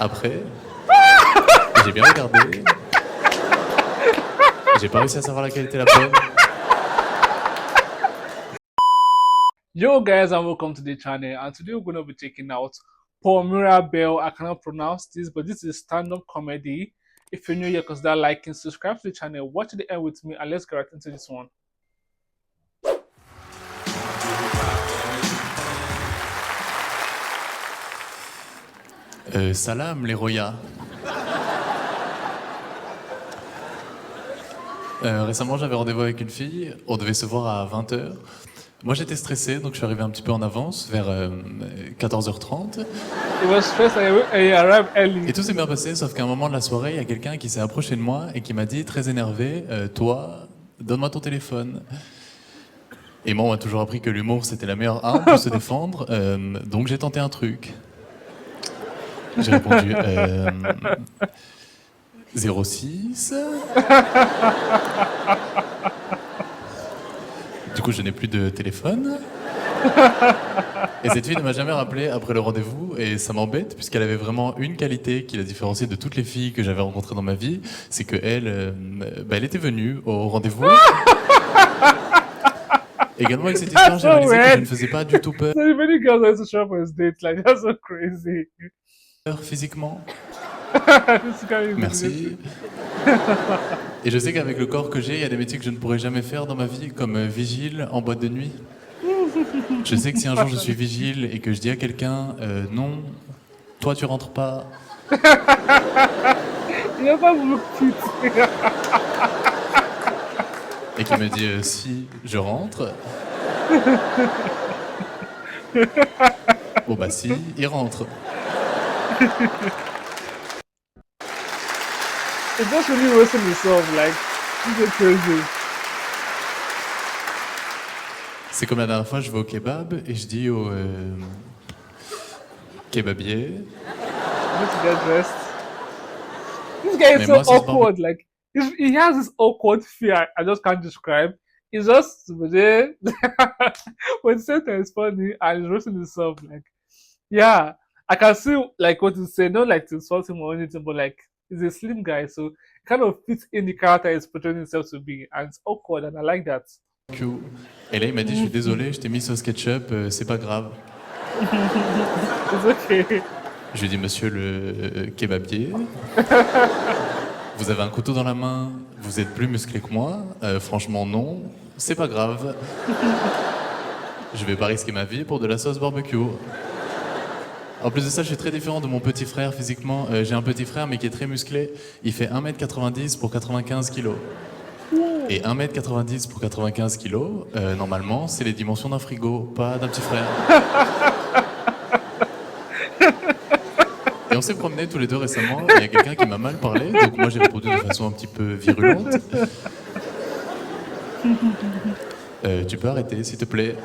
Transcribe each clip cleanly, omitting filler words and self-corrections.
Après, j'ai bien regardé. J'ai pas réussi à savoir laquelle était la bonne. Yo guys, and welcome to the channel, and today we're going to be checking out Paul Mirabel. I cannot pronounce this, but this is stand-up comedy. If you're new here, consider liking, subscribe to the channel, watch the end with me, and let's get right into this one. Salam les Roya. Récemment, j'avais rendez-vous avec une fille. On devait se voir à 20h. Moi, j'étais stressé, donc je suis arrivé un petit peu en avance, vers 14h30. It was stressed and you arrived early. Et tout s'est bien passé, sauf qu'à un moment de la soirée, il y a quelqu'un qui s'est approché de moi et qui m'a dit, très énervé, toi, donne-moi ton téléphone. Et moi, on m'a toujours appris que l'humour, c'était la meilleure arme pour se défendre, donc j'ai tenté un truc. J'ai répondu 06. Du coup, je n'ai plus de téléphone. Et cette fille ne m'a jamais rappelé après le rendez-vous, et ça m'embête, puisqu'elle avait vraiment une qualité qui la différenciait de toutes les filles que j'avais rencontrées dans ma vie, c'est qu'elle elle était venue au rendez-vous. Également, avec cette histoire, j'ai réalisé que je ne faisais pas du tout peur So many girls are to show up on his date, like that's so crazy. physiquement. This guy is Merci. Et je sais qu'avec le corps que j'ai, il y a des métiers que je ne pourrais jamais faire dans ma vie, comme vigile en boîte de nuit. Je sais que si un jour je suis vigile et que je dis à quelqu'un non, toi tu rentres pas, Il a pas beaucoup de petites. et qu'il me dit si, je rentre. Bon bah si, il rentre. It's just really roasting himself, like, this is crazy. C'est comme la dernière fois, je vais au kebab et je dis au kebabier. I need to get dressed. This guy is Mais so moi, ça se awkward. Like he has this awkward fear I just can't describe. He's just there. When Satan is funny and he's roasting himself, like yeah, I can see like what he's saying, not like to insult him or anything, but like he's a slim guy, so it kind of fits in the character he's portraying himself to be, and it's awkward, and I like that. Et là, il m'a dit, je suis désolé, je t'ai mis sauce ketchup, c'est pas grave. It's okay. Je lui ai dit, monsieur le kebabier, vous avez un couteau dans la main, vous êtes plus musclé que moi, franchement non, c'est pas grave. Je vais pas risquer ma vie pour de la sauce barbecue. En plus de ça, je suis très différent de mon petit frère physiquement. J'ai un petit frère mais qui est très musclé. Il fait 1m90 pour 95 kg. Et 1m90 pour 95 kg, normalement, c'est les dimensions d'un frigo, pas d'un petit frère. Et on s'est promenés tous les deux récemment, et il y a quelqu'un qui m'a mal parlé, donc moi j'ai répondu de façon un petit peu virulente. Tu peux arrêter, s'il te plaît.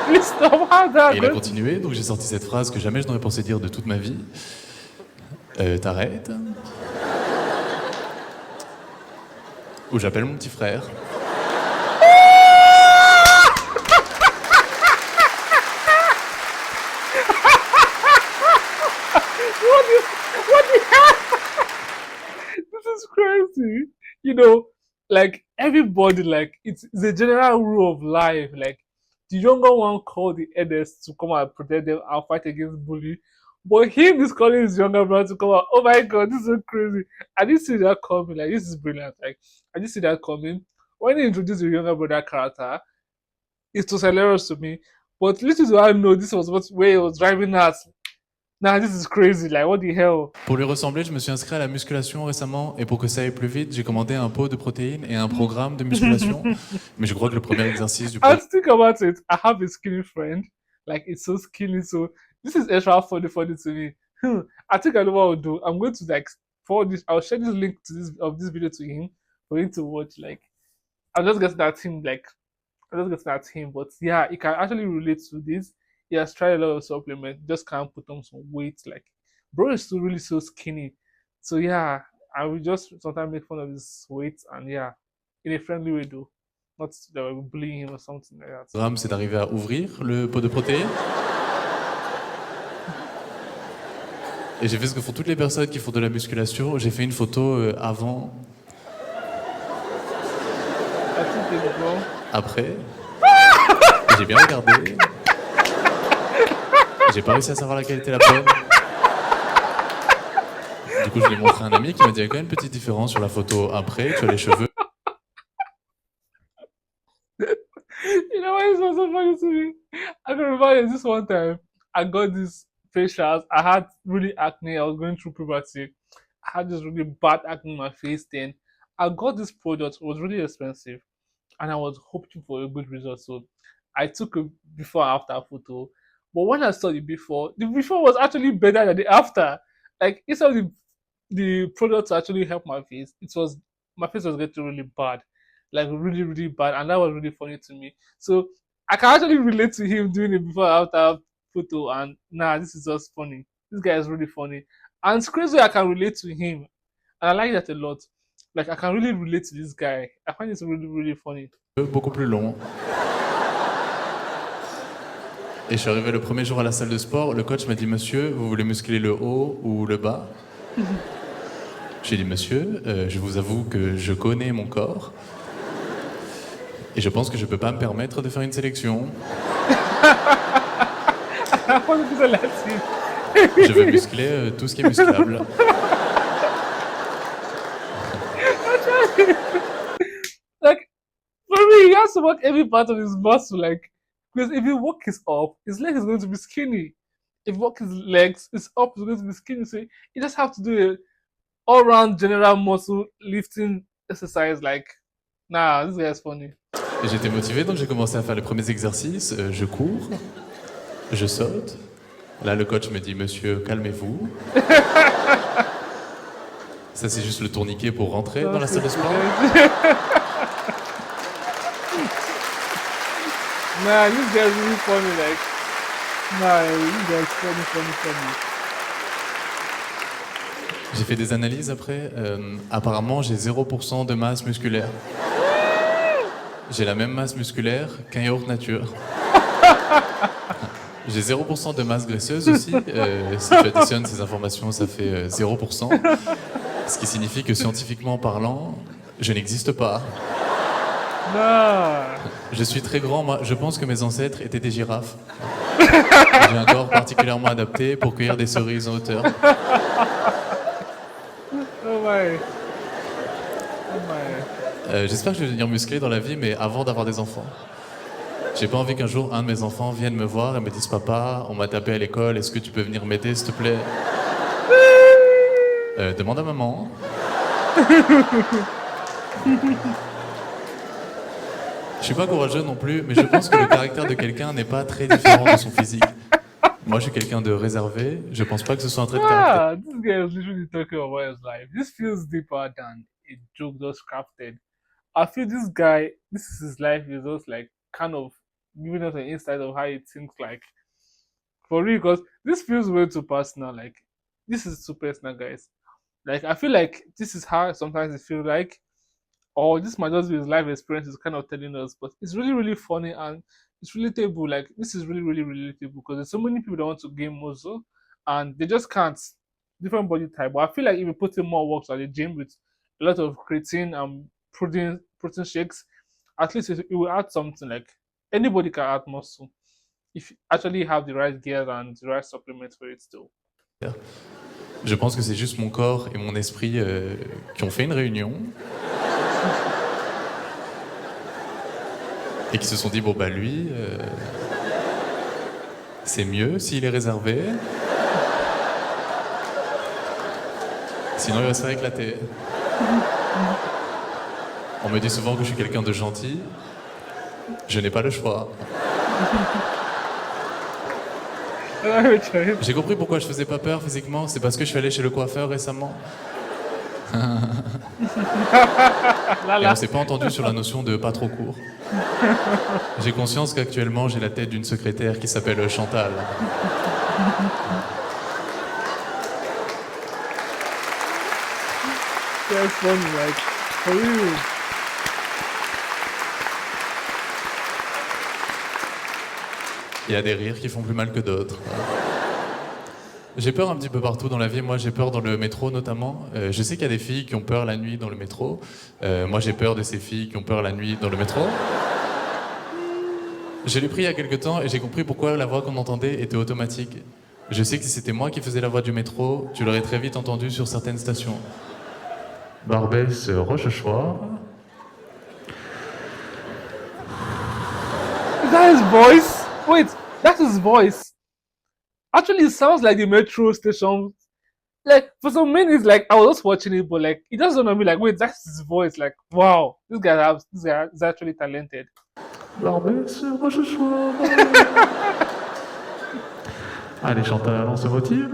Please stop. How that Et il a good? continué, donc j'ai sorti cette phrase que jamais je n'aurais pensé dire de toute ma vie. T'arrêtes. Ou j'appelle mon petit frère. What the hell? This is crazy. You know, like everybody, like it's a general rule of life. Like the younger one call the eldest to come and protect them and fight against bully. But him is calling his younger brother to come out. Oh my god, this is so crazy. I didn't see that coming. Like this is brilliant. Like I didn't see that coming. When he introduced the younger brother character, it was hilarious to me. But little do I know this was what where he was driving at. Nah, this is crazy. Like what the hell? Pour lui ressembler, je me suis inscrit à la musculation récemment, et pour que ça aille plus vite, j'ai commandé un pot de protéines et un programme de musculation. Mais je crois que le premier exercice du I think about it. I have a skinny friend. Like it's so skinny. So this is extra funny to me. I think I know what I'll do. I'm going to like forward this. I'll share this link to this video to him for him to watch. Like I'm just getting at him. Like I'm just getting at him. But yeah, he can actually relate to this. He has tried a lot of supplements. Just can't put on some weight. Like bro is still really so skinny. So yeah, I will just sometimes make fun of his weight and yeah, in a friendly way though. Not that we're bullying him or something like that. programme, c'est d'arriver à ouvrir le pot de protéines. Et j'ai fait ce que font toutes les personnes qui font de la musculation. J'ai fait une photo avant, I think it's wrong. après. Et j'ai bien regardé. J'ai pas réussi à savoir laquelle était la bonne. Du coup, je l'ai montré à un ami qui m'a dit il y a quand même une petite différence sur la photo après. Tu as les cheveux. You know what is also funny to me? I can remember this one time I got this facials. I had really acne. I was going through puberty. I had this really bad acne on my face then. I got this product. It was really expensive. And I was hoping for a good result. So I took a before and after photo. But when I saw the before was actually better than the after. Like instead of the product to actually help my face, it was my face was getting really bad. Like really, really bad. And that was really funny to me. So I can actually relate to him doing it before and after photo and nah, this is just funny. This guy is really funny. And it's crazy I can relate to him. And I like that a lot. Like I can really relate to this guy. I find it really, really funny. Beaucoup plus longs. Et je suis arrivé le premier jour à la salle de sport. Le coach m'a dit monsieur, vous voulez muscler le haut ou le bas? J'ai dit monsieur, je vous avoue que je connais mon corps. Et je pense que je peux pas me permettre de faire une sélection. Je veux muscler tout ce qui est musclable. Like, for me, he has to work every part of his muscle. Like, because if you work his up, his leg is going to be skinny. If you work his legs, his up is going to be skinny. So you just have to do a all-round general muscle lifting exercise. Like, nah, this guy is funny. Et j'étais motivé, donc j'ai commencé à faire les premiers exercices. Je cours, je saute. Là, le coach me dit, monsieur, calmez-vous. Ça, c'est juste le tourniquet pour rentrer dans la salle de sport. Nah, this guy's really funny. Like, nah, this guy's funny. J'ai fait des analyses après. Apparemment, j'ai 0% de masse musculaire. J'ai la même masse musculaire qu'un yaourt nature. J'ai 0% de masse graisseuse aussi. Si tu additionnes ces informations, ça fait 0%. Ce qui signifie que scientifiquement parlant, je n'existe pas. Nah. Je suis très grand, moi. Je pense que mes ancêtres étaient des girafes. J'ai un corps particulièrement adapté pour cueillir des cerises en hauteur. Oh my. J'espère que je vais devenir musclé dans la vie, mais avant d'avoir des enfants. J'ai pas envie qu'un jour un de mes enfants vienne me voir et me dise papa, on m'a tapé à l'école, est-ce que tu peux venir m'aider s'il te plaît? Demande à maman. Je suis pas courageux non plus, mais je pense que le caractère de quelqu'un n'est pas très différent de son physique. Moi, je suis quelqu'un de réservé. Je pense pas que ce soit un trait de caractère. Ah, this guy is literally talking about his life. This feels deeper than a joke just crafted. I feel this guy, this is his life, is just like kind of giving us an insight of how he thinks, like for real. Because this feels way too personal. Like this is too personal, guys. Like I feel like this is how sometimes it feels like, or this might just be his life experience is kind of telling us. But it's really, really funny and it's relatable. Like this is really, really relatable because there's so many people that want to gain muscle and they just can't. Different body type. But I feel like if you put in more work at the gym with a lot of creatine and protein shakes, at least it will add something. Like anybody can add muscle if you actually have the right gear and the right supplements for it too. Je pense que c'est juste mon corps et mon esprit qui ont fait une réunion et qui se sont dit bon bah lui c'est mieux s'il est réservé, sinon il va se faire éclater. On me dit souvent que je suis quelqu'un de gentil, je n'ai pas le choix. J'ai compris pourquoi je faisais pas peur physiquement, c'est parce que je suis allé chez le coiffeur récemment. Et on s'est pas entendu sur la notion de pas trop court. J'ai conscience qu'actuellement j'ai la tête d'une secrétaire qui s'appelle Chantal. That's funny, like for real. Il y a des rires qui font plus mal que d'autres. J'ai peur un petit peu partout dans la vie. Moi, j'ai peur dans le métro notamment. Je sais qu'il y a des filles qui ont peur la nuit dans le métro. Moi, j'ai peur de ces filles qui ont peur la nuit dans le métro. Je l'ai pris il y a quelques temps et j'ai compris pourquoi la voix qu'on entendait était automatique. Je sais que si c'était moi qui faisais la voix du métro, tu l'aurais très vite entendu sur certaines stations. Barbès, Rochechouart. Is that his voice? Wait, that's his voice. Actually, it sounds like the metro station. Like for some minutes, like I was just watching it, but like it doesn't know me. Like, wait, that's his voice. Like, wow, this guy is actually talented. Barbès, Rochechouart. Allez, Chantal, on se motive.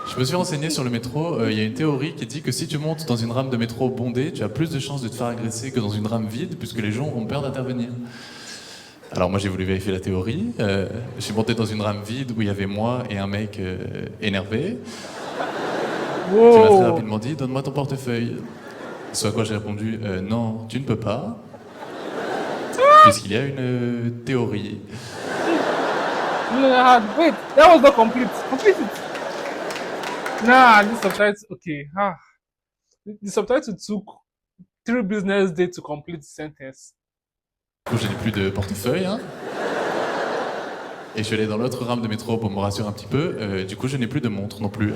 Je me suis renseigné sur le métro. Il y a une théorie qui dit que si tu montes dans une rame de métro bondée, tu as plus de chances de te faire agresser que dans une rame vide, puisque les gens ont peur d'intervenir. Alors moi j'ai voulu vérifier la théorie. Je suis monté dans une rame vide où il y avait moi et un mec énervé qui m'a très Whoa. rapidement dit donne-moi ton portefeuille. Ce à quoi j'ai répondu non, tu ne peux pas, puisqu'il y a une théorie. Wait, that was not complete. Complete it. Nah, this subtitle. Okay. The subtitle took 3 business days to complete the sentence. Du coup, je n'ai plus de portefeuille. Hein. Et je suis allé dans l'autre rame de métro pour me rassurer un petit peu. Du coup, je n'ai plus de montre non plus.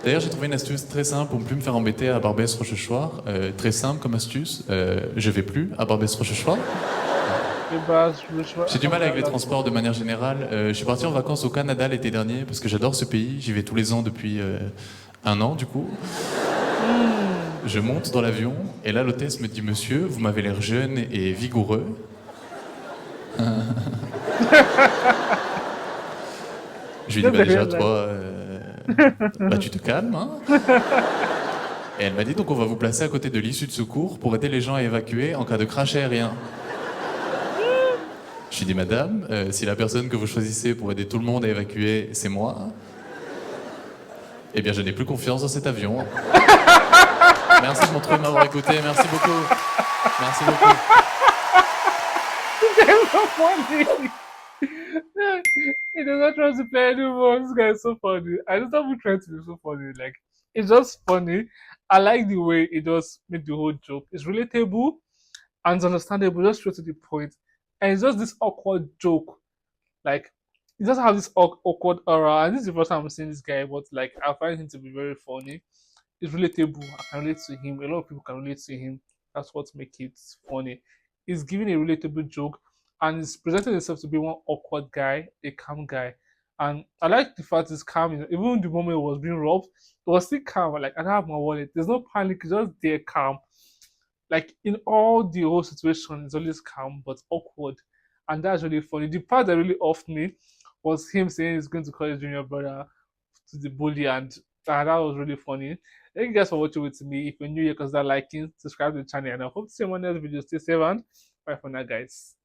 D'ailleurs, j'ai trouvé une astuce très simple pour ne plus me faire embêter à Barbès-Rochechouart. Très simple comme astuce. Je vais plus à Barbès-Rochechouart. J'ai du mal avec les transports de manière générale. Je suis parti en vacances au Canada l'été dernier parce que j'adore ce pays. J'y vais tous les ans depuis 1 an du coup. Je monte dans l'avion et là l'hôtesse me dit monsieur, vous m'avez l'air jeune et vigoureux. Je lui dis bah déjà toi, bah tu te calmes. Hein. Et elle m'a dit donc on va vous placer à côté de l'issue de secours pour aider les gens à évacuer en cas de crash aérien. Je lui dis madame, si la personne que vous choisissez pour aider tout le monde à évacuer c'est moi, eh bien je n'ai plus confiance dans cet avion. Merci de m'avoir écouté, merci beaucoup. Merci beaucoup. That's so funny. He does not try to play anymore. This guy is so funny. I just don't try to be so funny. Like it's just funny. I like the way it does make the whole joke. It's relatable and it's understandable, just straight to the point. And it's just this awkward joke. Like it doesn't have this awkward aura. And this is the first time I'm seeing this guy, but like I find him to be very funny. It's relatable. I can relate to him. A lot of people can relate to him. That's what makes it funny. He's giving a relatable joke and he's presenting himself to be one awkward guy, a calm guy. And I like the fact he's calm. Even the moment he was being robbed, it was still calm. Like, I don't have my wallet. There's no panic. It's just there calm. Like, in all the whole situation, it's always calm but awkward. And that's really funny. The part that really offed me was him saying he's going to call his junior brother to the bully, and that was really funny. Thank you guys for watching with me. If you're new here, consider liking, subscribe to the channel, and I hope to see you in my next video. Stay safe and bye for now, guys.